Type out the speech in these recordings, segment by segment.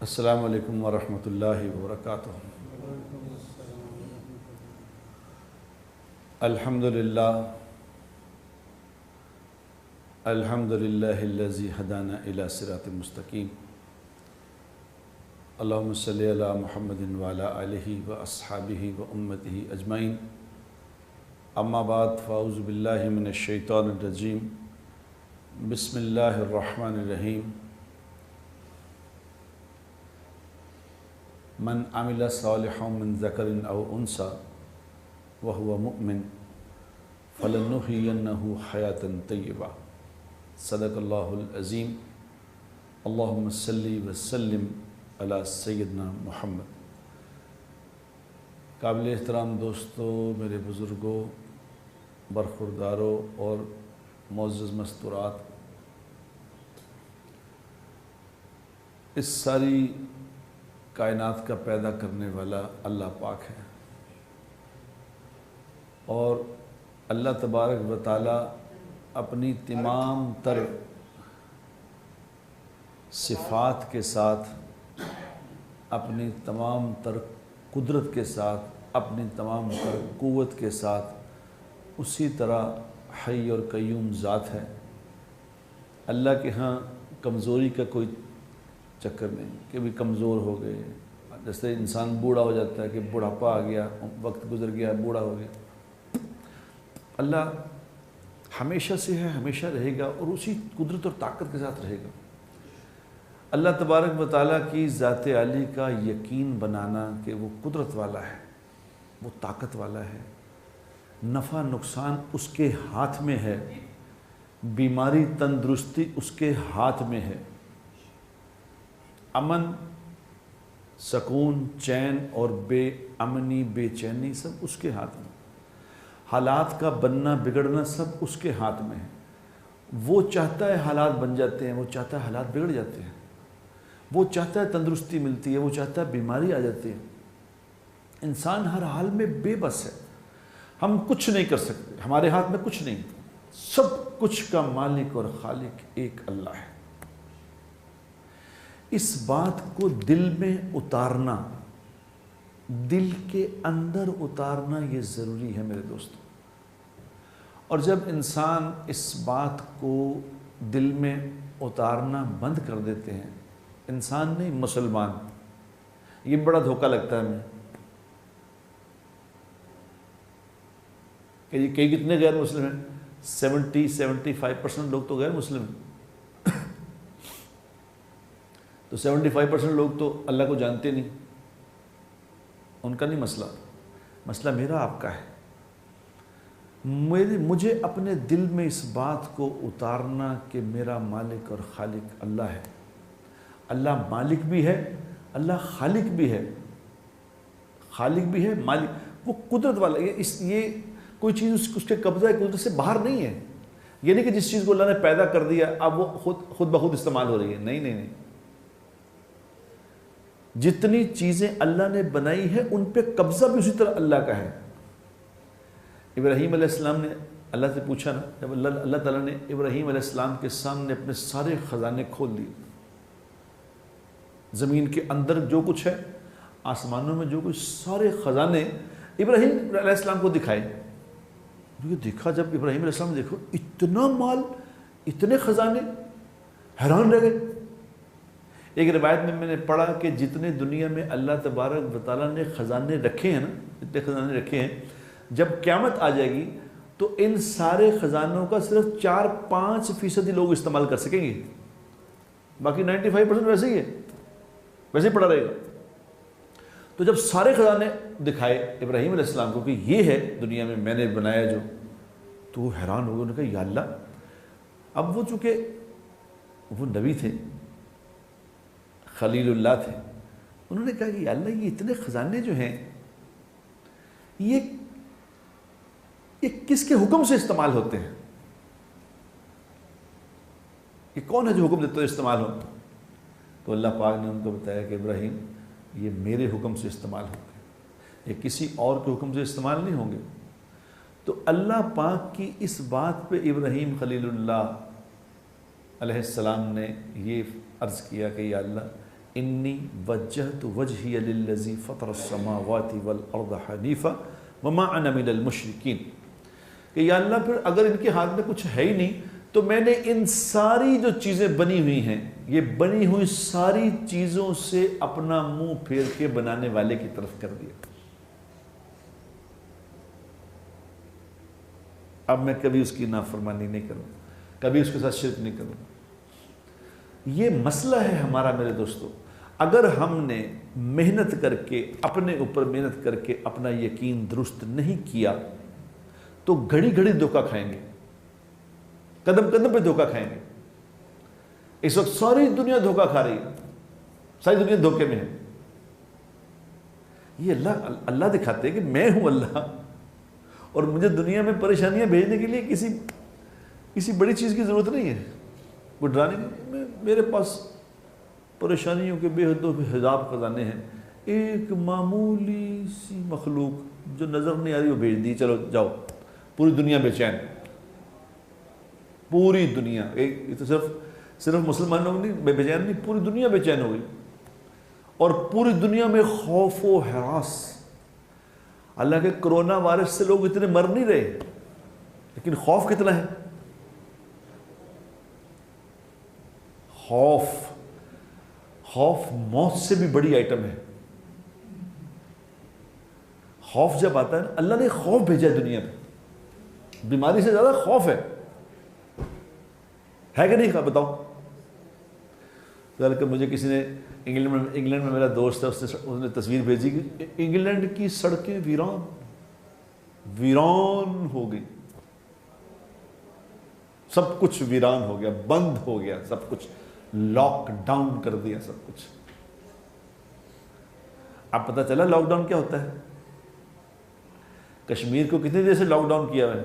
السلام علیکم ورحمۃ اللہ وبرکاتہ۔ الحمد للہ الذی ہدانا الی صراط مستقیم۔ اللہم صلی علی محمد وعلی آلہ واصحابہ وامتہ اجمعین۔ اما بعد فاعوذ باللہ من الشیطان الرجیم۔ بسم اللہ الرحمن الرحیم۔ من عمل صالحا من ذکر او انثی وهو مؤمن فلنحیینہ حیاتا طیبہ۔ صدق اللہ العظیم۔ اللہم صلی وسلم علی سیدنا محمد۔ قابل احترام دوستو، میرے بزرگوں، برخورداروں اور معزز مستورات، اس ساری کائنات کا پیدا کرنے والا اللہ پاک ہے، اور اللہ تبارک و تعالی اپنی تمام تر صفات کے ساتھ، اپنی تمام تر قدرت کے ساتھ، اپنی تمام تر قوت کے ساتھ اسی طرح حی اور قیوم ذات ہے۔ اللہ کے ہاں کمزوری کا کوئی چکر نہیں کہ بھی کمزور ہو گئے۔ جیسے انسان بوڑھا ہو جاتا ہے کہ بڑھاپا آ گیا، وقت گزر گیا، بوڑھا ہو گیا۔ اللہ ہمیشہ سے ہے، ہمیشہ رہے گا، اور اسی قدرت اور طاقت کے ساتھ رہے گا۔ اللہ تبارک و تعالیٰ کی ذات عالی کا یقین بنانا کہ وہ قدرت والا ہے، وہ طاقت والا ہے، نفع نقصان اس کے ہاتھ میں ہے، بیماری تندرستی اس کے ہاتھ میں ہے، امن سکون چین اور بے امنی بے چینی سب اس کے ہاتھ میں، حالات کا بننا بگڑنا سب اس کے ہاتھ میں ہے۔ وہ چاہتا ہے حالات بن جاتے ہیں، وہ چاہتا ہے حالات بگڑ جاتے ہیں، وہ چاہتا ہے تندرستی ملتی ہے، وہ چاہتا ہے بیماری آ جاتی ہے۔ انسان ہر حال میں بے بس ہے، ہم کچھ نہیں کر سکتے، ہمارے ہاتھ میں کچھ نہیں، سب کچھ کا مالک اور خالق ایک اللہ ہے۔ اس بات کو دل میں اتارنا، دل کے اندر اتارنا یہ ضروری ہے میرے دوستوں۔ اور جب انسان اس بات کو دل میں اتارنا بند کر دیتے ہیں، انسان نہیں مسلمان، یہ بڑا دھوکہ لگتا ہے ہمیں کہ یہ کتنے غیر مسلم ہیں، 75% لوگ تو غیر مسلم ہیں۔ تو 75% لوگ تو اللہ کو جانتے نہیں، ان کا نہیں مسئلہ، مسئلہ میرا آپ کا ہے۔ مجھے اپنے دل میں اس بات کو اتارنا کہ میرا مالک اور خالق اللہ ہے۔ اللہ مالک بھی ہے، اللہ خالق بھی ہے، خالق بھی ہے، مالک، وہ قدرت والا ہے۔ یہ کوئی چیز اس کے قبضہ قدرت سے باہر نہیں ہے۔ یہ نہیں کہ جس چیز کو اللہ نے پیدا کر دیا اب وہ خود بخود استعمال ہو رہی ہے، نہیں نہیں نہیں۔ جتنی چیزیں اللہ نے بنائی ہے ان پہ قبضہ بھی اسی طرح اللہ کا ہے۔ ابراہیم علیہ السلام نے اللہ سے پوچھا نا، جب اللہ تعالیٰ نے ابراہیم علیہ السلام کے سامنے اپنے سارے خزانے کھول دیے، زمین کے اندر جو کچھ ہے، آسمانوں میں جو کچھ، سارے خزانے ابراہیم علیہ السلام کو دکھائے۔ یہ دیکھا جب ابراہیم علیہ السلام نے، دیکھو اتنا مال، اتنے خزانے، حیران رہ گئے۔ ایک روایت میں نے پڑھا کہ جتنے دنیا میں اللہ تبارک و تعالیٰ نے خزانے رکھے ہیں نا، اتنے خزانے رکھے ہیں، جب قیامت آ جائے گی تو ان سارے خزانوں کا صرف 4-5% لوگ استعمال کر سکیں گے، باقی 95% ویسے ہی ہے، ویسے ہی پڑا رہے گا۔ تو جب سارے خزانے دکھائے ابراہیم علیہ السلام کو کہ یہ ہے دنیا میں نے بنایا جو، تو وہ حیران ہو گئے۔ انہوں نے کہا یا اللہ، اب وہ چونکہ وہ نبی تھے، خلیل اللہ تھے، انہوں نے کہا کہ یا اللہ یہ اتنے خزانے جو ہیں یہ کس کے حکم سے استعمال ہوتے ہیں؟ یہ کون ہے جو حکم دیتا ہے استعمال ہو؟ تو اللہ پاک نے ان کو بتایا کہ ابراہیم یہ میرے حکم سے استعمال ہوں گے، یہ کسی اور کے حکم سے استعمال نہیں ہوں گے۔ تو اللہ پاک کی اس بات پہ ابراہیم خلیل اللہ علیہ السلام نے یہ عرض کیا کہ یا اللہ انی وجہت وجہی للذی فطر السماوات والارض حنیفا وما انا من المشرکین، کہ یا اللہ پھر اگر ان کے ہاتھ میں کچھ ہے ہی نہیں تو میں نے ان ساری جو چیزیں بنی ہوئی ہیں، یہ بنی ہوئی ساری چیزوں سے اپنا منہ پھیر کے بنانے والے کی طرف کر دیا۔ اب میں کبھی اس کی نافرمانی نہیں کروں، کبھی اس کے ساتھ شرک نہیں کروں۔ یہ مسئلہ ہے ہمارا میرے دوستو، اگر ہم نے محنت کر کے اپنے اوپر محنت کر کے اپنا یقین درست نہیں کیا تو گھڑی گھڑی دھوکہ کھائیں گے، قدم قدم پہ دھوکہ کھائیں گے۔ اس وقت ساری دنیا دھوکہ کھا رہی ہے، ساری دنیا دھوکے میں ہے۔ یہ اللہ دکھاتے ہیں کہ میں ہوں اللہ، اور مجھے دنیا میں پریشانیاں بھیجنے کے لیے کسی بڑی چیز کی ضرورت نہیں ہے، کوئی ڈرانے کی۔ میرے پاس پریشانیوں کے بے حد و حساب خزانے ہیں، ایک معمولی سی مخلوق جو نظر نہیں آ رہی وہ بھیج دی، چلو جاؤ، پوری دنیا بے چین، پوری دنیا، یہ تو صرف مسلمانوں نہیں بے چین نہیں، پوری دنیا بے چین ہو گئی، اور پوری دنیا میں خوف و ہراس۔ اللہ کے کرونا وائرس سے لوگ اتنے مر نہیں رہے، لیکن خوف کتنا ہے؟ خوف موت سے بھی بڑی آئٹم ہے۔ خوف جب آتا ہے، اللہ نے خوف بھیجا ہے دنیا پہ، بیماری سے زیادہ خوف ہے کہ نہیں؟ بتاؤ۔ کہ مجھے کسی نے انگلینڈ میں میرا دوست ہے، اس نے تصویر بھیجی کہ انگلینڈ کی سڑکیں ویران ہو گئی، سب کچھ ویران ہو گیا، بند ہو گیا سب کچھ، لاک ڈاؤن کر دیا سب کچھ۔ اب پتہ چلا لاک ڈاؤن کیا ہوتا ہے؟ کشمیر کو کتنی دیر سے لاک ڈاؤن کیا ہے؟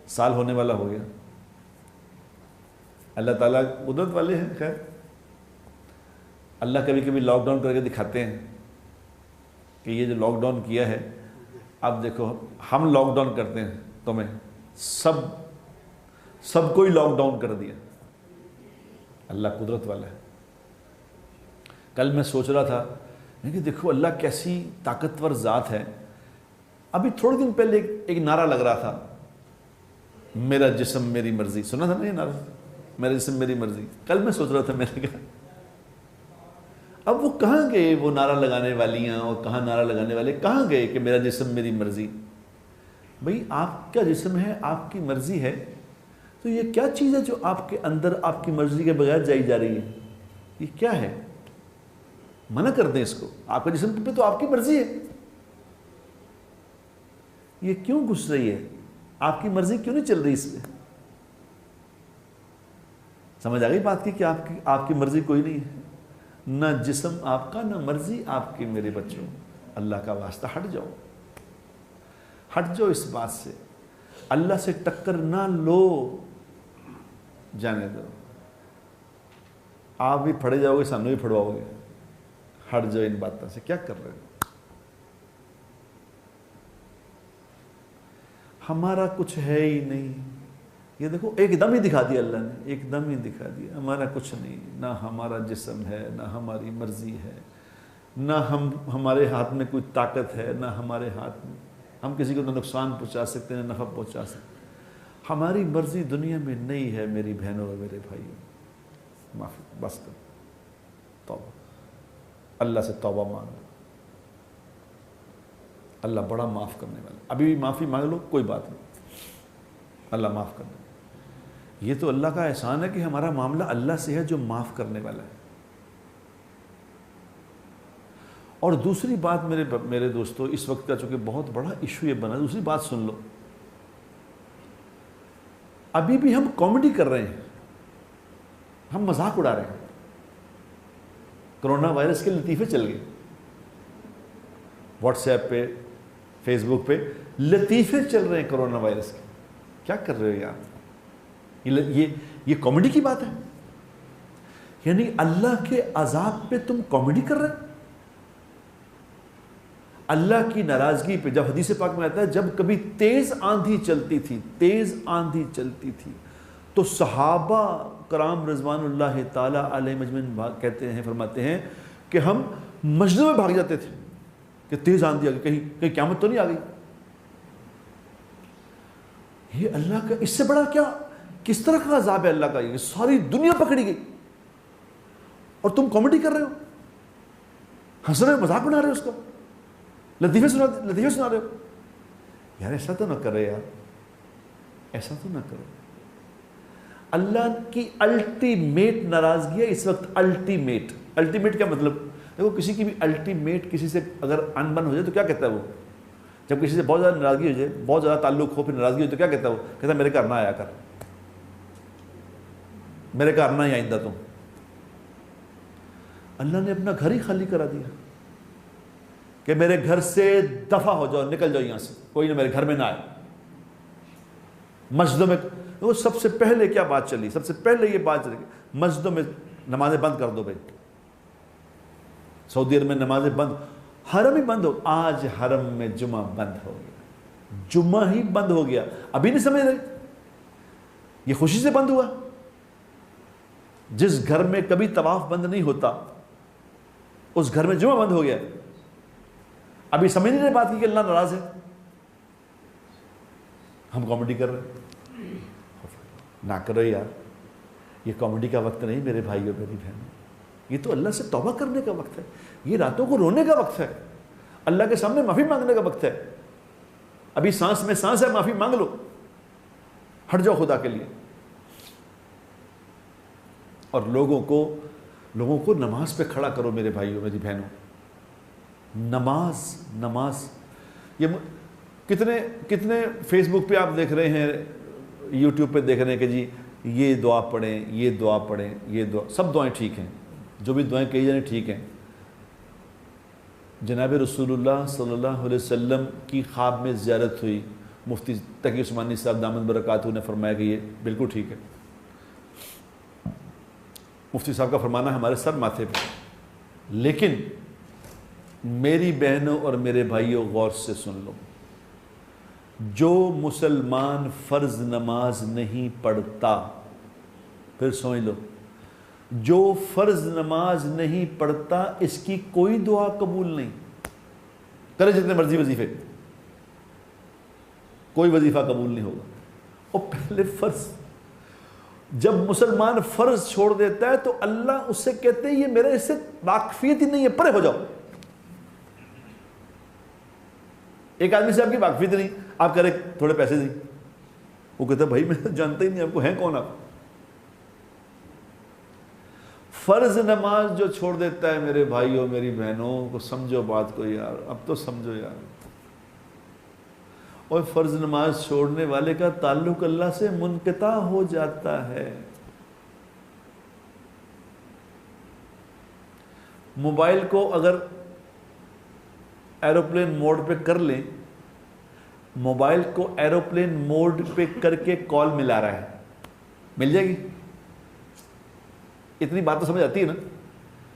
سال ہونے والا ہو گیا۔ اللہ تعالیٰ قدرت والے ہیں، خیر اللہ کبھی کبھی لاک ڈاؤن کر کے دکھاتے ہیں کہ یہ جو لاک ڈاؤن کیا ہے، اب دیکھو ہم لاک ڈاؤن کرتے ہیں تمہیں، سب کو ہی لاک ڈاؤن کر دیا۔ اللہ قدرت والا ہے۔ کل میں سوچ رہا تھا کہ دیکھو اللہ کیسی طاقتور ذات ہے۔ ابھی تھوڑے دن پہلے ایک نعرہ لگ رہا تھا، میرا جسم میری مرضی، سنا تھا نا یہ نعرہ، میرا جسم میری مرضی۔ کل میں سوچ رہا تھا، میں نے کہا اب وہ کہاں گئے، وہ نعرہ لگانے والیاں اور کہاں نعرہ لگانے والے کہاں گئے کہ میرا جسم میری مرضی؟ بھئی آپ کا جسم ہے، آپ کی مرضی ہے، تو یہ کیا چیز ہے جو آپ کے اندر آپ کی مرضی کے بغیر جائی جا رہی ہے؟ یہ کیا ہے؟ منع کر دیں اس کو۔ آپ کا جسم پہ تو آپ کی مرضی ہے، یہ کیوں گھس رہی ہے؟ آپ کی مرضی کیوں نہیں چل رہی اس پہ؟ سمجھ آ گئی بات کی کہ آپ کی مرضی کوئی نہیں ہے، نہ جسم آپ کا، نہ مرضی آپ کی۔ میرے بچوں، اللہ کا واسطہ ہٹ جاؤ اس بات سے، اللہ سے ٹکر نہ لو، جانے دو۔ آپ بھی پھڑے جاؤ گے، سانو بھی پھڑواؤ گے۔ ہٹ جاؤ ان باتوں سے، کیا کر رہے ہو؟ ہمارا کچھ ہے ہی نہیں۔ یہ دیکھو ایک دم ہی دکھا دیا اللہ نے، ایک دم ہی دکھا دیا ہمارا کچھ نہیں، نہ ہمارا جسم ہے، نہ ہماری مرضی ہے، نہ ہمارے ہاتھ میں کوئی طاقت ہے، نہ ہمارے ہاتھ میں ہم کسی کو نہ نقصان پہنچا سکتے ہیں، نہ نفع پہنچا سکتے۔ ہماری مرضی دنیا میں نہیں ہے میری بہنوں اور میرے بھائیوں۔ معافی، بس کر، توبہ، اللہ سے توبہ مانگو، اللہ بڑا معاف کرنے والا۔ ابھی بھی معافی مانگ لو، کوئی بات نہیں، اللہ معاف کر دے۔ یہ تو اللہ کا احسان ہے کہ ہمارا معاملہ اللہ سے ہے جو معاف کرنے والا ہے۔ اور دوسری بات میرے دوستو، اس وقت کا چونکہ بہت بڑا ایشو یہ بنا، دوسری بات سن لو، ابھی بھی ہم کامیڈی کر رہے ہیں، ہم مذاق اڑا رہے ہیں، کرونا وائرس کے لطیفے چل گئے، واٹس ایپ پہ، فیس بک پہ لطیفے چل رہے ہیں کرونا وائرس کے۔ کیا کر رہے ہو یار؟ یہ کامیڈی کی بات ہے؟ یعنی اللہ کے عذاب پہ تم کامیڈی کر رہے ہیں؟ اللہ کی ناراضگی پہ، جب حدیث پاک میں آتا ہے جب کبھی تیز آندھی چلتی تھی تو صحابہ کرام رضوان اللہ تعالیٰ علیہ مجمعین کہتے ہیں، فرماتے ہیں کہ ہم مسجدوں میں بھاگ جاتے تھے کہ تیز آندھی آ گئی، کہیں قیامت تو نہیں آ گئی. یہ اللہ کا اس سے بڑا کیا، کس طرح کا عذاب ہے اللہ کا؟ یہ ساری دنیا پکڑی گئی اور تم کامیڈی کر رہے ہو، ہنس رہے ہو، مذاق بنا رہے ہو، اس کا لطیفے سنا رہے ہو. یار ایسا تو نہ کرے یار، ایسا تو نہ کرو. اللہ کی الٹیمیٹ ناراضگی ہے اس وقت. الٹیمیٹ کیا مطلب؟ دیکھو کسی کی بھی الٹیمیٹ کسی سے اگر ان بن ہو جائے تو کیا کہتا ہے وہ؟ جب کسی سے بہت زیادہ ناراضگی ہو جائے، بہت زیادہ تعلق ہو، پھر ناراضگی ہو تو کیا کہتا ہے وہ؟ کہتا ہے میرے گھر نہ آیا کر، میرے گھر نہ ہی آئندہ تم. اللہ نے اپنا گھر ہی خالی کرا دیا کہ میرے گھر سے دفع ہو جاؤ، نکل جاؤ یہاں سے، کوئی نہ میرے گھر میں نہ آئے. مسجدوں میں وہ سب سے پہلے کیا بات چلی؟ سب سے پہلے یہ بات چلی کہ مسجدوں میں نمازیں بند کر دو بھائی. سعودی عرب میں نمازیں بند، حرم ہی بند ہو. آج حرم میں جمعہ بند ہو گیا، جمعہ ہی بند ہو گیا. ابھی نہیں سمجھ رہے؟ یہ خوشی سے بند ہوا. جس گھر میں کبھی طواف بند نہیں ہوتا اس گھر میں جمعہ بند ہو گیا. ابھی سمجھ نہیں رہے بات کی کہ اللہ ناراض ہے. ہم کامیڈی کر رہے ہیں. نہ کرو یار، یہ کامیڈی کا وقت نہیں میرے بھائی اور میری بہنوں. یہ تو اللہ سے توبہ کرنے کا وقت ہے. یہ راتوں کو رونے کا وقت ہے، اللہ کے سامنے معافی مانگنے کا وقت ہے. ابھی سانس میں سانس ہے، معافی مانگ لو، ہٹ جاؤ خدا کے لیے. اور لوگوں کو نماز پہ کھڑا کرو میرے بھائیوں میری بہنوں. نماز یہ کتنے فیس بک پہ آپ دیکھ رہے ہیں، یوٹیوب پہ دیکھ رہے ہیں کہ جی یہ دعا پڑھیں، یہ دعا پڑھیں، یہ دعا. سب دعائیں ٹھیک ہیں، جو بھی دعائیں کہی جائیں ٹھیک ہیں. جناب رسول اللہ صلی اللہ علیہ وسلم کی خواب میں زیارت ہوئی. مفتی تقی عثمانی صاحب دامت برکاتہ نے فرمایا کہ یہ بالکل ٹھیک ہے. مفتی صاحب کا فرمانا ہمارے سر ماتھے پہ. لیکن میری بہنوں اور میرے بھائیوں غور سے سن لو، جو مسلمان فرض نماز نہیں پڑھتا، پھر سمجھ لو، جو فرض نماز نہیں پڑھتا اس کی کوئی دعا قبول نہیں. کرے جتنے مرضی وظیفے، کوئی وظیفہ قبول نہیں ہوگا. اور پہلے فرض، جب مسلمان فرض چھوڑ دیتا ہے تو اللہ اس سے کہتے ہیں یہ میرے اس سے واقفیت ہی نہیں ہے، پرے ہو جاؤ. ایک آدمی سے آپ کی واقفیت نہیں، آپ کہہ رہے تھوڑے پیسے دیں، وہ کہتا ہے بھائی میں جانتا ہی نہیں آپ کو، ہیں کون آپ؟ فرض نماز جو چھوڑ دیتا ہے میرے بھائیوں میری بہنوں کو، سمجھو بات کو یار، اب تو سمجھو یار. اور فرض نماز چھوڑنے والے کا تعلق اللہ سے منقطع ہو جاتا ہے. موبائل کو اگر ایروپلین موڈ پہ کر لیں، موبائل کو ایروپلین موڈ پہ کر کے کال ملا رہا ہے، مل جائے گی؟ اتنی بات تو سمجھ آتی ہے نا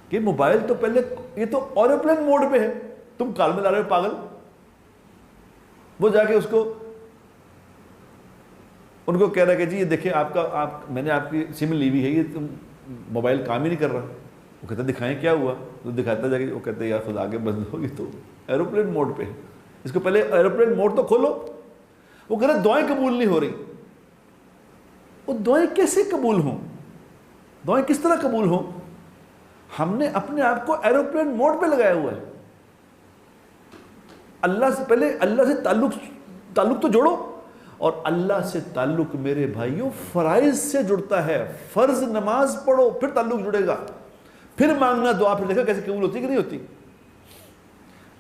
کہ موبائل تو پہلے یہ تو ایروپلین موڈ پہ ہے، تم کال ملا رہے ہو پاگل. وہ جا کے اس کو ان کو کہہ رہا ہے کہ جی یہ دیکھیں میں نے آپ کی سم لی ہوئی ہے، یہ تم موبائل کام ہی نہیں کر رہا. وہ کہتا دکھائیں کیا ہوا، تو دکھاتا جا کے وہ کہتے ہیں یار خدا کے بند ہوگی تو ایروپلین موڈ پہ، اس کو پہلے ایروپلین موڈ تو کھولو. وہ کہہ رہے دعائیں قبول نہیں ہو رہی. وہ دعائیں کیسے قبول ہوں؟ دعائیں کس طرح قبول ہوں؟ ہم نے اپنے آپ کو ایروپلین موڈ پہ لگایا ہوا ہے. اللہ سے پہلے اللہ سے تعلق تو جوڑو. اور اللہ سے تعلق میرے بھائیوں فرائض سے جڑتا ہے. فرض نماز پڑھو پھر تعلق جڑے گا، پھر مانگنا دعا، پھر دیکھا کیسے قبول ہوتی کہ نہیں ہوتی.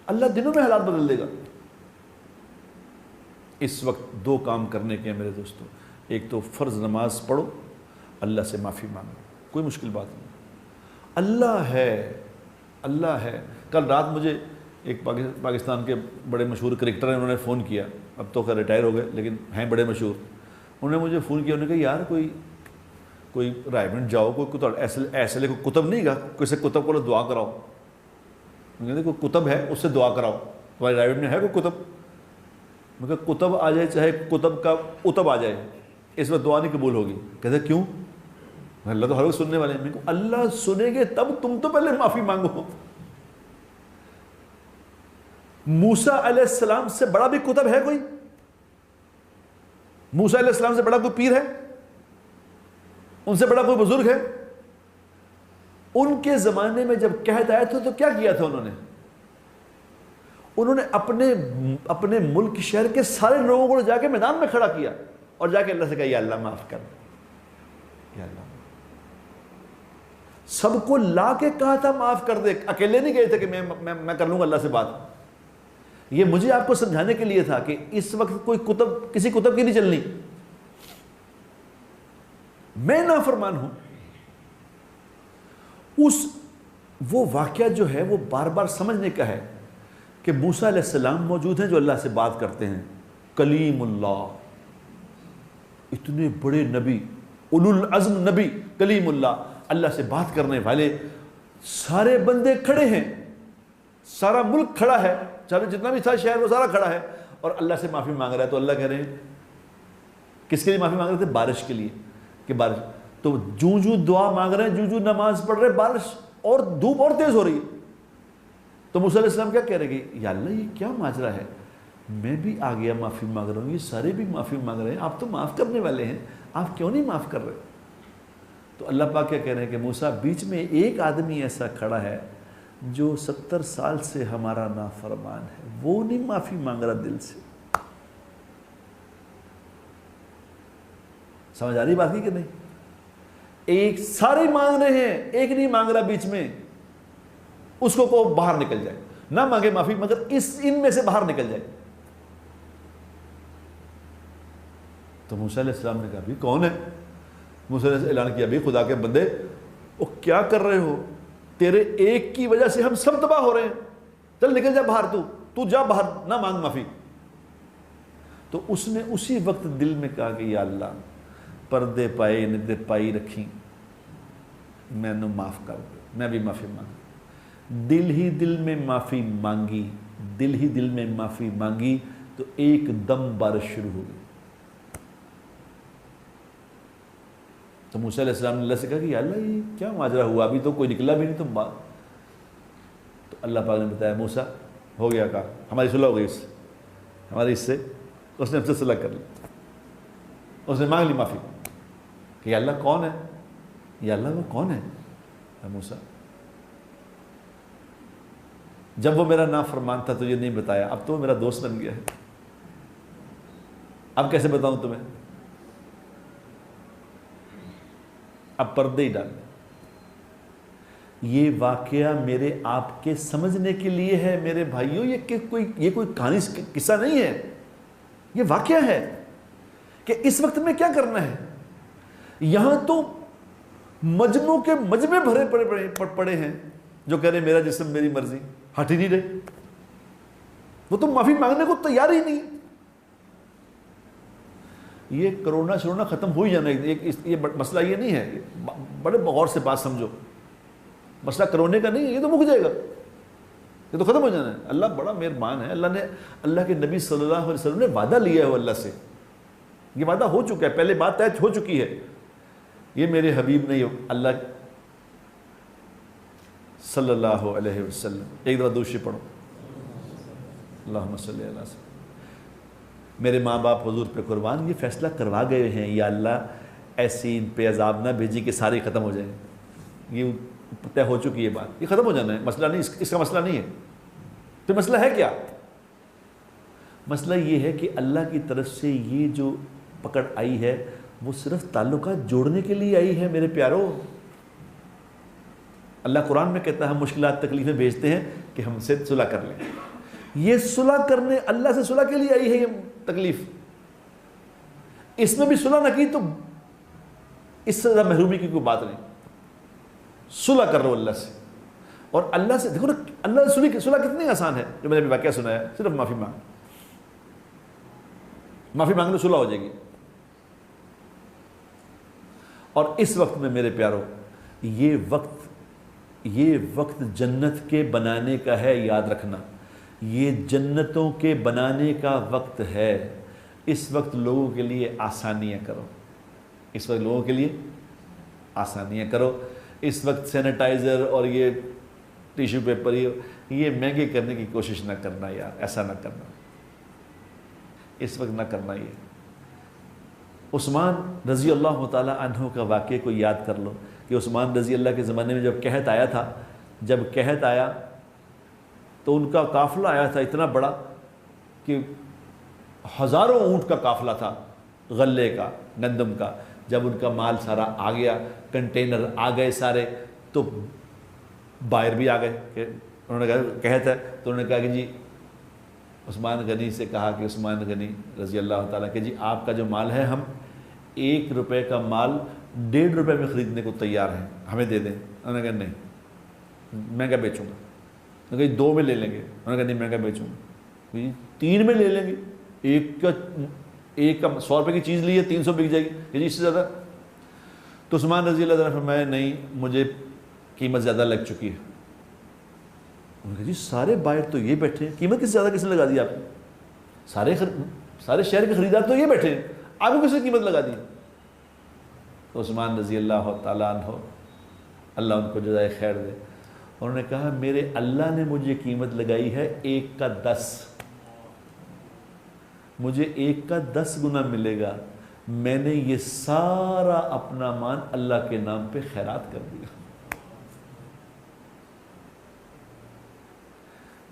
اللہ دنوں میں حالات بدل دے گا. اس وقت دو کام کرنے کے ہیں میرے دوستوں. ایک تو فرض نماز پڑھو، اللہ سے معافی مانگو، کوئی مشکل بات نہیں. اللہ ہے. کل رات مجھے ایک پاکستان کے بڑے مشہور کرکٹر ہیں، انہوں نے فون کیا، اب تو خیر ریٹائر ہو گئے لیکن ہیں بڑے مشہور. انہوں نے مجھے فون کیا، انہوں نے کہا یار کوئی رائے منڈ جاؤ، کوئی ایسے کو کتب نہیں گا، کسی کتب کو دعا کراؤ. میں کوئی کتب ہے اس سے دعا کراؤ، تمہاری رائے منڈ میں ہے کوئی کتب؟ میں کہا کتب آ جائے چاہے کتب کا اتب آ جائے، اس میں دعا نہیں قبول ہوگی. کہتے کیوں؟ اللہ تو ہر وقت سننے والے ہیں. اللہ سنیں گے تب تم تو پہلے معافی مانگو. موسیٰ علیہ السلام سے بڑا بھی کتب ہے کوئی؟ موسیٰ علیہ السلام سے بڑا کوئی پیر ہے؟ ان سے بڑا کوئی بزرگ ہے؟ ان کے زمانے میں جب قحط آیا تھا تو کیا کیا تھا انہوں نے اپنے ملک شہر کے سارے لوگوں کو جا کے میدان میں کھڑا کیا اور جا کے اللہ سے کہا یا اللہ معاف کر دے، یا اللہ. سب کو لا کے کہا تھا معاف کر دے، اکیلے نہیں گئے تھے کہ میں کر لوں گا اللہ سے بات. یہ مجھے آپ کو سمجھانے کے لیے تھا کہ اس وقت کوئی کتب کسی کتب کی نہیں چلنی. میں نافرمان ہوں. وہ واقعہ جو ہے وہ بار بار سمجھنے کا ہے کہ موسیٰ علیہ السلام موجود ہیں جو اللہ سے بات کرتے ہیں. کلیم اللہ، اتنے بڑے نبی، اولو العزم نبی، کلیم اللہ، اللہ سے بات کرنے والے. سارے بندے کھڑے ہیں، سارا ملک کھڑا ہے، چاہے جتنا بھی تھا شہر وہ سارا کھڑا ہے اور اللہ سے معافی مانگ رہا ہے. تو اللہ کہہ رہے ہیں کس کے لیے معافی مانگ رہے تھے؟ بارش کے لیے، کہ بارش. تو جو دعا مانگ رہے ہیں، جو نماز پڑھ رہے ہیں، بارش اور دھوپ اور تیز ہو رہی ہے. تو موسیٰ علیہ السلام کیا کہہ رہے کہ یا اللہ یہ کیا ماجرا ہے؟ میں بھی آ گیا معافی مانگ رہا ہوں، یہ سارے بھی معافی مانگ رہے ہیں، آپ تو معاف کرنے والے ہیں، آپ کیوں نہیں معاف کر رہے؟ تو اللہ پاک کیا کہہ رہے ہیں کہ موسیٰ بیچ میں ایک آدمی ایسا کھڑا ہے جو 70 سال سے ہمارا نافرمان ہے، وہ نہیں معافی مانگ رہا دل سے. سمجھ آ رہی بات کی کہ نہیں؟ ایک سارے مانگ رہے ہیں، ایک نہیں مانگ رہا بیچ میں. اس کو باہر نکل جائے، نہ مانگے معافی مگر ان میں سے باہر نکل جائے. تو موسیٰ علیہ السلام نے کہا بھی کون ہے؟ موسیٰ علیہ السلام نے اعلان کیا بھی خدا کے بندے وہ کیا کر رہے ہو؟ تیرے ایک کی وجہ سے ہم سب تباہ ہو رہے ہیں، چل نکل جا باہر، تو جا باہر، نہ مانگ معافی. تو اس نے اسی وقت دل میں کہا کہ یا اللہ پردے پائے ندے پائی رکھی، میں نے معاف کر دے، میں بھی معافی مانگ. دل ہی دل میں معافی مانگی، دل ہی دل میں معافی مانگی تو ایک دم بارش شروع ہو گئی. تو موسیٰ علیہ السلام نے اللہ سے کہا کہ یا اللہ یہ کیا ماجرا ہوا؟ ابھی تو کوئی نکلا بھی نہیں تم بات. تو اللہ پاک نے بتایا موسیٰ ہو گیا کہا، ہماری صلح ہو گئی، ہماری اس سے اس نے ہم سے صلح کر لی، اس نے مانگ لی معافی کہ یا اللہ کون ہے؟ یا اللہ وہ کون ہے؟ موسیٰ جب وہ میرا نافرمان تھا تو یہ نہیں بتایا، اب تو وہ میرا دوست بن گیا ہے، اب کیسے بتاؤں تمہیں؟ اب پردے ہی ڈال. یہ واقعہ میرے آپ کے سمجھنے کے لیے ہے میرے بھائیوں، یہ کوئی کہانی قصہ نہیں ہے، یہ واقعہ ہے کہ اس وقت میں کیا کرنا ہے. یہاں تو مجنوں کے مجمع بھرے پڑے ہیں جو کہہ رہے میرا جسم میری مرضی، ہٹ ہی نہیں رہے. وہ تو معافی مانگنے کو تیار ہی نہیں. یہ کرونا شرونا ختم ہو ہی جانا ہے. یہ مسئلہ یہ نہیں ہے، بڑے غور سے بات سمجھو، مسئلہ کرونے کا نہیں ہے، یہ تو مک جائے گا، یہ تو ختم ہو جانا ہے. اللہ بڑا مہربان ہے. اللہ کے نبی صلی اللہ علیہ وسلم نے وعدہ لیا ہے اللہ سے، یہ وعدہ ہو چکا ہے، پہلے بات طے ہو چکی ہے. یہ میرے حبیب نے اللہ صلی اللہ علیہ وسلم، ایک دفعہ درود پڑھو، اللہم صلی اللہ علیہ وسلم. میرے ماں باپ حضور پہ قربان، یہ فیصلہ کروا گئے ہیں یا اللہ ایسی ان پہ عذاب نہ بھیجی کہ سارے ختم ہو جائیں. یہ طے ہو چکی ہے بات، یہ ختم ہو جانا ہے، مسئلہ نہیں، اس کا مسئلہ نہیں ہے. تو مسئلہ ہے کیا؟ مسئلہ یہ ہے کہ اللہ کی طرف سے یہ جو پکڑ آئی ہے وہ صرف تعلقات جوڑنے کے لیے آئی ہے میرے پیارو. اللہ قرآن میں کہتا ہے ہم مشکلات تکلیفیں بھیجتے ہیں کہ ہم سے صلح کر لیں. یہ صلح کرنے، اللہ سے صلح کے لیے آئی ہے یہ تکلیف. اس میں بھی صلح نہ کی تو اس سے زیادہ محرومی کی کوئی بات نہیں. صلح کر رہے ہو اللہ سے، اور اللہ سے دیکھو نا، اللہ سے صلح کتنی آسان ہے. جو میں نے واقعہ سنایا، صرف معافی مانگ لو، صلح ہو جائے گی. اور اس وقت میں میرے پیارو یہ وقت جنت کے بنانے کا ہے، یاد رکھنا، یہ جنتوں کے بنانے کا وقت ہے. اس وقت لوگوں کے لیے آسانیاں کرو، اس وقت لوگوں کے لیے آسانیاں کرو. اس وقت سینیٹائزر اور یہ ٹیشو پیپر یہ مہنگے کرنے کی کوشش نہ کرنا یار, ایسا نہ کرنا, اس وقت نہ کرنا. یہ عثمان رضی اللہ تعالی عنہ کا واقعہ کو یاد کر لو کہ عثمان رضی اللہ کے زمانے میں جب قحط آیا تھا, جب قحط آیا تو ان کا قافلہ آیا تھا اتنا بڑا کہ ہزاروں اونٹ کا قافلہ تھا غلے کا, گندم کا. جب ان کا مال سارا آ گیا, کنٹینر آ گئے سارے, تو بائر بھی آ گئے کہ انہوں نے کہا قحط ہے, تو انہوں نے کہا کہ جی عثمان غنی سے کہا کہ عثمان غنی رضی اللہ تعالیٰ کہ جی آپ کا جو مال ہے ہم 1 روپے کا مال 1.5 روپے میں خریدنے کو تیار ہیں, ہمیں دے دیں. انہوں نے کہا نہیں مہنگا بیچوں گا. انہوں نے کہا 2 میں لے لیں گے. انہوں نے کہا نہیں مہنگا بیچوں گا. 3 میں لے لیں گے, ایک کا 100 روپے کی چیز لی ہے 300 بک جائے گی کہ جی اس سے زیادہ. تو عثمان رضی اللہ تعالیٰ نے فرمایا نہیں مجھے قیمت زیادہ لگ چکی ہے. انہوں نے کہا جی سارے بائر تو یہ بیٹھے ہیں, قیمت کس سے زیادہ کس نے لگا دی آپ نے؟ سارے شہر کے خریدار تو یہ بیٹھے ہیں, آپ کو کس نے قیمت لگا دی؟ تو عثمان رضی اللہ تعالیٰ عنہ اللہ ان کو جزائے خیر دے, انہوں نے کہا میرے اللہ نے مجھے قیمت لگائی ہے 1 کا 10, مجھے 1 کا 10 گنا ملے گا. میں نے یہ سارا اپنا مال اللہ کے نام پہ خیرات کر دیا.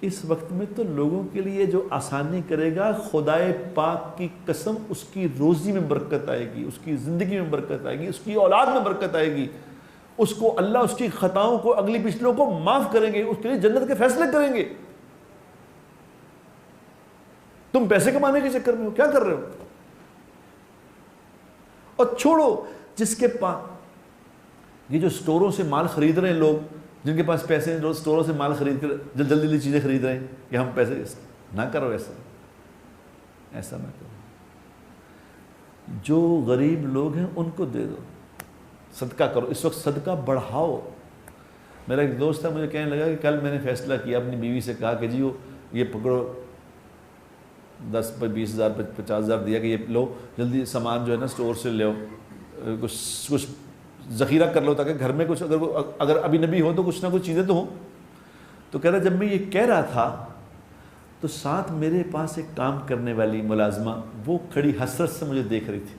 اس وقت میں تو لوگوں کے لیے جو آسانی کرے گا, خدائے پاک کی قسم اس کی روزی میں برکت آئے گی, اس کی زندگی میں برکت آئے گی, اس کی اولاد میں برکت آئے گی. اس کو اللہ اس کی خطاؤں کو اگلی پچھلوں کو معاف کریں گے, اس کے لیے جنت کے فیصلے کریں گے. تم پیسے کمانے کے چکر میں ہو, کیا کر رہے ہو؟ اور چھوڑو جس کے پاس یہ جو سٹوروں سے مال خرید رہے ہیں لوگ, جن کے پاس پیسے ہیں, جو سٹوروں سے مال خرید کر جلدی جلدی چیزیں خرید رہے ہیں کہ ہم پیسے, نہ کرو ایسا نہ کرو. جو غریب لوگ ہیں ان کو دے دو, صدقہ کرو. اس وقت صدقہ بڑھاؤ. میرا ایک دوست تھا, مجھے کہنے لگا کہ کل میں نے فیصلہ کیا, اپنی بیوی سے کہا کہ جی یہ پکڑو 10 پر 20,000 50,000 دیا کہ یہ لو جلدی سامان جو ہے نا سٹور سے لے آؤ, کچھ ذخیرہ کر لو تاکہ گھر میں کچھ اگر ابھی نبی ہو تو کچھ نہ کچھ چیزیں تو ہوں. تو کہہ رہا جب میں یہ کہہ رہا تھا تو ساتھ میرے پاس ایک کام کرنے والی ملازمہ وہ کھڑی حسرت سے مجھے دیکھ رہی تھی.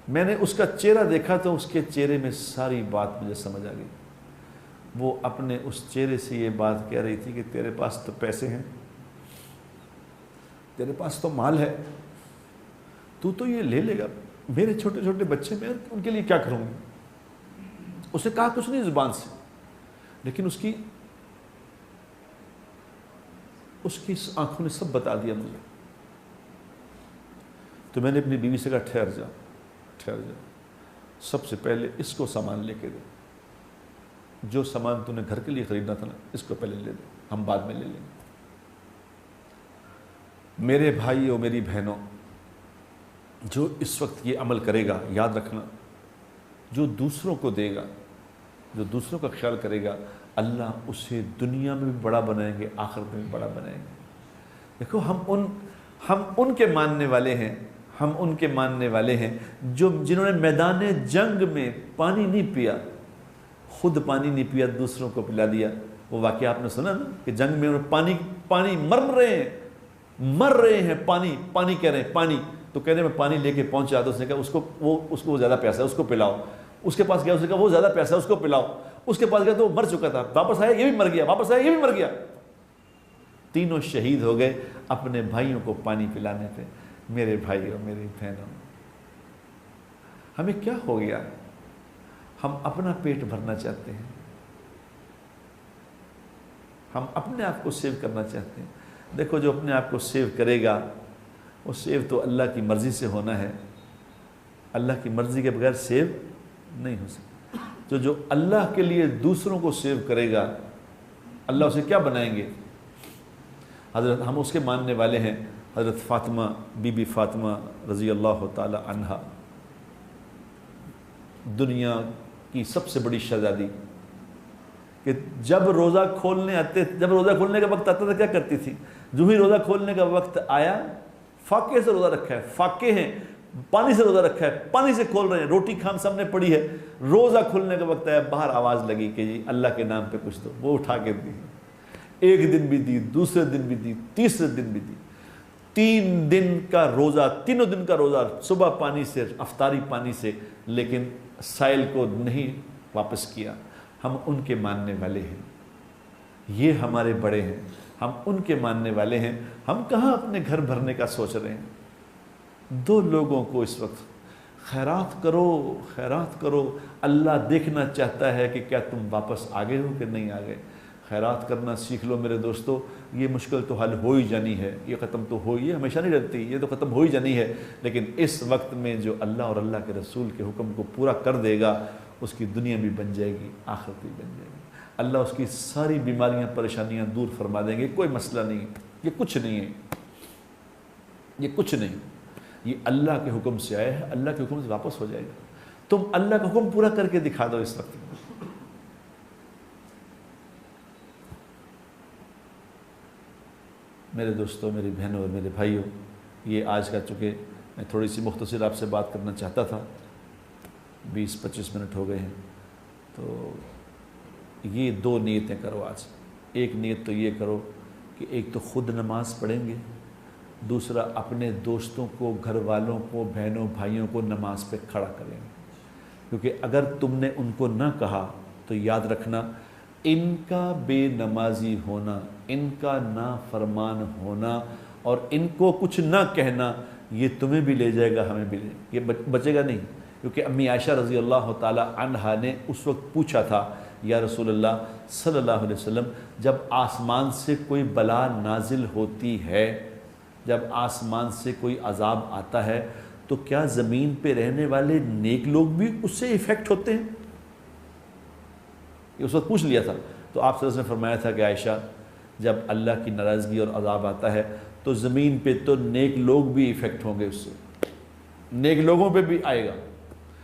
میں نے اس کا چہرہ دیکھا تو اس کے چہرے میں ساری بات مجھے سمجھ آ گئی. وہ اپنے اس چہرے سے یہ بات کہہ رہی تھی کہ تیرے پاس تو پیسے ہیں, تیرے پاس تو مال ہے, تو یہ لے لے گا, میرے چھوٹے چھوٹے بچے میں ان کے لیے کیا کروں گی؟ اسے کہا کچھ نہیں زبان سے, لیکن اس کی آنکھوں نے سب بتا دیا مجھے. تو میں نے اپنی بیوی سے کہا ٹھہر جا, سب سے پہلے اس کو سامان لے کے دے, جو سامان تو نے گھر کے لیے خریدنا تھا نا اس کو پہلے لے دے, ہم بعد میں لے لیں گے. میرے بھائی اور میری بہنوں, جو اس وقت یہ عمل کرے گا, یاد رکھنا, جو دوسروں کو دے گا, جو دوسروں کا خیال کرے گا, اللہ اسے دنیا میں بھی بڑا بنائیں گے, آخرت میں بھی بڑا بنائیں گے. دیکھو ہم ان کے ماننے والے ہیں, ہم ان کے ماننے والے ہیں جنہوں نے میدان جنگ میں پانی نہیں پیا, خود پانی نہیں پیا, دوسروں کو پلا دیا. وہ واقعہ آپ نے سنا نا کہ جنگ میں پانی مر رہے ہیں, پانی کہہ رہے ہیں پانی, تو کہہ رہے ہیں میں پانی لے کے پہنچا. تو اس نے کہا اس کو زیادہ پیسہ ہے اس کو پلاؤ. اس کے پاس گیا, اس نے کہا وہ زیادہ پیسہ ہے اس کو پلاؤ. اس کے پاس گیا تو وہ مر چکا تھا, واپس آیا یہ بھی مر گیا, واپس آیا یہ بھی مر گیا. تینوں شہید ہو گئے اپنے بھائیوں کو پانی پلانے پہ. میرے بھائی اور میری بہنوں, ہمیں کیا ہو گیا؟ ہم اپنا پیٹ بھرنا چاہتے ہیں, ہم اپنے آپ کو سیو کرنا چاہتے ہیں. دیکھو جو اپنے آپ کو سیو کرے گا وہ سیو تو اللہ کی مرضی سے ہونا ہے, اللہ کی مرضی کے بغیر سیو نہیں ہو سکتا. تو جو اللہ کے لیے دوسروں کو سیو کرے گا اللہ اسے کیا بنائیں گے؟ حضرت ہم اس کے ماننے والے ہیں حضرت فاطمہ, بی بی فاطمہ رضی اللہ تعالی عنہا, دنیا کی سب سے بڑی شہزادی, کہ جب روزہ کھولنے کا وقت آتا تھا کیا کرتی تھی؟ جو ہی روزہ کھولنے کا وقت آیا, فاقے سے روزہ رکھا ہے, فاقے ہیں, پانی سے روزہ رکھا ہے، پانی سے کھول رہے ہیں، روٹی کھان سامنے پڑی ہے، روزہ کھلنے کا وقت ہے، باہر آواز لگی کہ جی اللہ کے نام پہ کچھ دو، وہ اٹھا کے دی، ایک دن بھی دی، دوسرے دن بھی دی، تیسرے دن بھی دی، 3 دن کا روزہ، تینوں دن کا روزہ، صبح پانی سے، افطاری پانی سے، لیکن سائل کو نہیں واپس کیا۔ ہم ان کے ماننے والے ہیں، یہ ہمارے بڑے ہیں، ہم ان کے ماننے والے ہیں، ہم کہاں اپنے گھر بھرنے کا سوچ رہے ہیں۔ 2 لوگوں کو اس وقت خیرات کرو، خیرات کرو، اللہ دیکھنا چاہتا ہے کہ کیا تم واپس آگے ہو کہ نہیں آگے۔ خیرات کرنا سیکھ لو میرے دوستو، یہ مشکل تو حل ہو ہی جانی ہے، یہ ختم تو ہو ہی، ہمیشہ نہیں رہتی، یہ تو ختم ہو ہی جانی ہے، لیکن اس وقت میں جو اللہ اور اللہ کے رسول کے حکم کو پورا کر دے گا، اس کی دنیا بھی بن جائے گی، آخرت بھی بن جائے گی، اللہ اس کی ساری بیماریاں پریشانیاں دور فرما دیں گے۔ کوئی مسئلہ نہیں، یہ کچھ نہیں ہے، یہ کچھ نہیں، یہ اللہ کے حکم سے آئے ہیں، اللہ کے حکم سے واپس ہو جائے گا۔ تم اللہ کا حکم پورا کر کے دکھا دو اس وقت۔ میرے دوستوں، میری بہنوں اور میرے بھائیوں، یہ آج کا، چونکہ میں تھوڑی سی مختصر آپ سے بات کرنا چاہتا تھا، 20-25 منٹ ہو گئے ہیں، تو یہ 2 نیتیں کرو آج۔ ایک نیت تو یہ کرو کہ ایک تو خود نماز پڑھیں گے، دوسرا اپنے دوستوں کو، گھر والوں کو، بہنوں بھائیوں کو نماز پہ کھڑا کریں گے، کیونکہ اگر تم نے ان کو نہ کہا تو یاد رکھنا ان کا بے نمازی ہونا، ان کا نافرمان ہونا اور ان کو کچھ نہ کہنا، یہ تمہیں بھی لے جائے گا، ہمیں بھی لے، یہ بچے گا نہیں۔ کیونکہ امی عائشہ رضی اللہ تعالی عنہا نے اس وقت پوچھا تھا، یا رسول اللہ صلی اللہ علیہ وسلم، جب آسمان سے کوئی بلا نازل ہوتی ہے، جب آسمان سے کوئی عذاب آتا ہے، تو کیا زمین پہ رہنے والے نیک لوگ بھی اس سے افیکٹ ہوتے ہیں؟ یہ اس وقت پوچھ لیا تھا، تو آپ صلی اللہ علیہ وسلم نے فرمایا تھا کہ عائشہ، جب اللہ کی ناراضگی اور عذاب آتا ہے تو زمین پہ تو نیک لوگ بھی افیکٹ ہوں گے، اس سے نیک لوگوں پہ بھی آئے گا،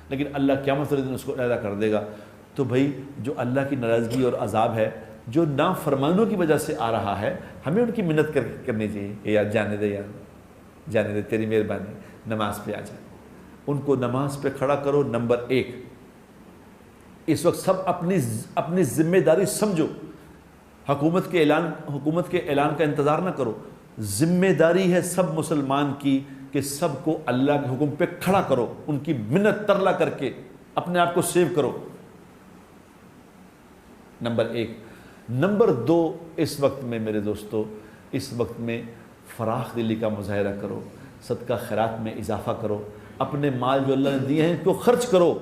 لیکن اللہ قیامت والے دن اس کو علیحدہ کر دے گا۔ تو بھائی جو اللہ کی ناراضگی اور عذاب ہے، جو نافرمانوں کی وجہ سے آ رہا ہے، ہمیں ان کی منت کرنی چاہیے کہ یار جانے دے، یار جانے دے، تیری مہربانی، نماز پہ آ جائے، ان کو نماز پہ کھڑا کرو۔ نمبر 1، اس وقت سب اپنی ذمہ داری سمجھو، حکومت کے اعلان کا انتظار نہ کرو، ذمہ داری ہے سب مسلمان کی کہ سب کو اللہ کے حکم پہ کھڑا کرو، ان کی منت ترلا کر کے اپنے آپ کو سیو کرو۔ نمبر 1۔ نمبر 2، اس وقت میں میرے دوستو، اس وقت میں فراخ دلی کا مظاہرہ کرو، صدقہ خیرات میں اضافہ کرو، اپنے مال جو اللہ نے دیے ہیں کو خرچ کرو،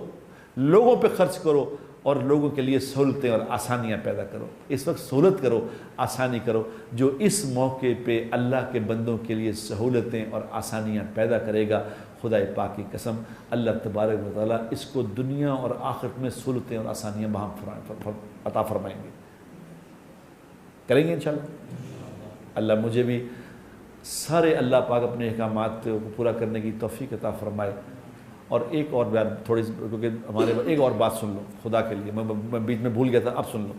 لوگوں پہ خرچ کرو، اور لوگوں کے لیے سہولتیں اور آسانیاں پیدا کرو۔ اس وقت سہولت کرو، آسانی کرو، جو اس موقع پہ اللہ کے بندوں کے لیے سہولتیں اور آسانیاں پیدا کرے گا، خدا پاک کی قسم، اللہ تبارک و تعالیٰ اس کو دنیا اور آخرت میں سہولتیں اور آسانیاں وہاں عطا فرمائیں گے، کریں گے انشاءاللہ۔ اللہ مجھے بھی سارے اللہ پاک اپنے احکامات کو پورا کرنے کی توفیق عطا فرمائے۔ اور ایک اور بیان تھوڑی سی، کیونکہ ہمارے ایک اور بات سن لو خدا کے لیے، میں بیچ میں بھول گیا تھا، اب سن لو۔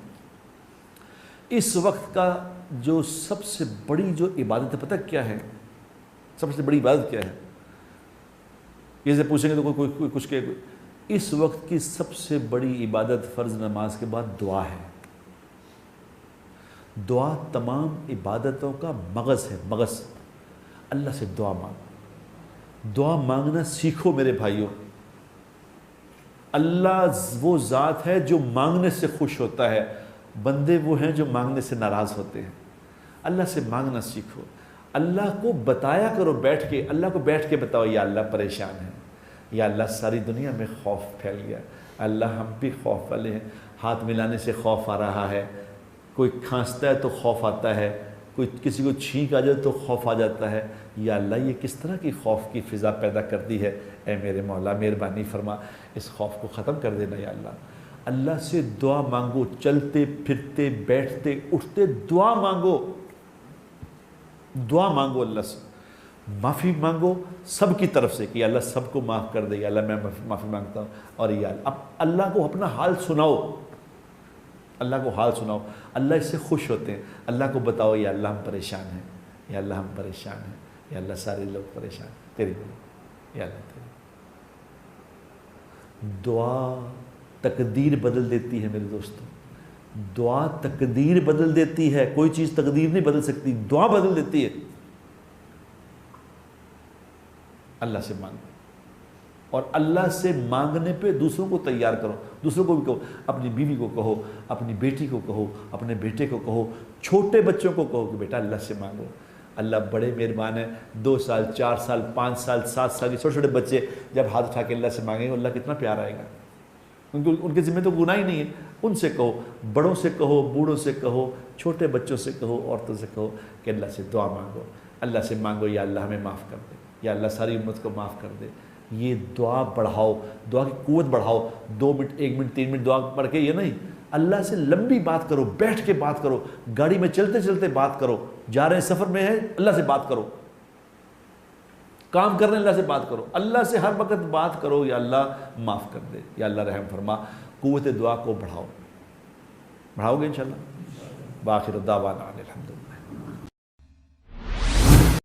اس وقت کا جو سب سے بڑی جو عبادت ہے، پتہ کیا ہے؟ سب سے بڑی عبادت کیا ہے؟ یہ سے پوچھیں گے تو کوئی کچھ کہ اس وقت کی سب سے بڑی عبادت فرض نماز کے بعد دعا ہے۔ دعا تمام عبادتوں کا مغز ہے، مغز۔ اللہ سے دعا مانگو، دعا مانگنا سیکھو میرے بھائیوں۔ اللہ وہ ذات ہے جو مانگنے سے خوش ہوتا ہے، بندے وہ ہیں جو مانگنے سے ناراض ہوتے ہیں۔ اللہ سے مانگنا سیکھو، اللہ کو بتایا کرو، بیٹھ کے اللہ کو بیٹھ کے بتاؤ، یا اللہ پریشان ہے، یا اللہ ساری دنیا میں خوف پھیل گیا، اللہ ہم بھی خوف والے ہیں، ہاتھ ملانے سے خوف آ رہا ہے، کوئی کھانستا ہے تو خوف آتا ہے، کوئی کسی کو چھینک آ جائے تو خوف آ جاتا ہے، یا اللہ یہ کس طرح کی خوف کی فضا پیدا کر دی ہے، اے میرے مولا مہربانی فرما، اس خوف کو ختم کر دینا یا اللہ۔ اللہ سے دعا مانگو، چلتے پھرتے بیٹھتے اٹھتے دعا مانگو، دعا مانگو، اللہ سے معافی مانگو سب کی طرف سے کہ یا اللہ سب کو معاف کر دے، یا اللہ میں معافی مانگتا ہوں، اور یا اللہ کو اپنا حال سناؤ، اللہ کو حال سناؤ، اللہ اس سے خوش ہوتے ہیں۔ اللہ کو بتاؤ یا اللہ ہم پریشان ہیں، یا اللہ ہم پریشان ہیں، یا اللہ سارے لوگ پریشان ہیں تیری وجہ۔ یا اللہ تعالیٰ دعا تقدیر بدل دیتی ہے میرے دوستوں، دعا تقدیر بدل دیتی ہے، کوئی چیز تقدیر نہیں بدل سکتی، دعا بدل دیتی ہے۔ اللہ سے مانگو، اور اللہ سے مانگنے پہ دوسروں کو تیار کرو، دوسروں کو بھی کہو، اپنی بیوی کو کہو، اپنی بیٹی کو کہو، اپنے بیٹے کو کہو، چھوٹے بچوں کو کہو کہ بیٹا اللہ سے مانگو، اللہ بڑے مہربان ہے۔ 2 سال 4 سال 5 سال 7 سال کے چھوٹے چھوٹے بچے جب ہاتھ اٹھا کے اللہ سے مانگیں گے، اللہ کتنا پیار آئے گا، ان کے ذمہ تو گناہ ہی نہیں ہے۔ ان سے کہو، بڑوں سے کہو، بوڑھوں سے کہو، چھوٹے بچوں سے کہو، عورتوں سے کہو کہ اللہ سے دعا مانگو، اللہ سے مانگو یا اللہ ہمیں معاف کر دے، یا اللہ ساری امت کو معاف کر دے۔ یہ دعا بڑھاؤ، دعا کی قوت بڑھاؤ۔ 2 منٹ 1 منٹ 3 منٹ دعا پڑھ کے یہ نہیں، اللہ سے لمبی بات کرو، بیٹھ کے بات کرو، گاڑی میں چلتے چلتے بات کرو، جا رہے ہیں سفر میں ہے اللہ سے بات کرو، کام کرنے اللہ سے بات کرو، اللہ سے ہر وقت بات کرو، یا اللہ معاف کر دے، یا اللہ رحم فرما۔ قوت دعا کو بڑھاؤ گے انشاءاللہ۔ باخر دعوانا الحمدللہ۔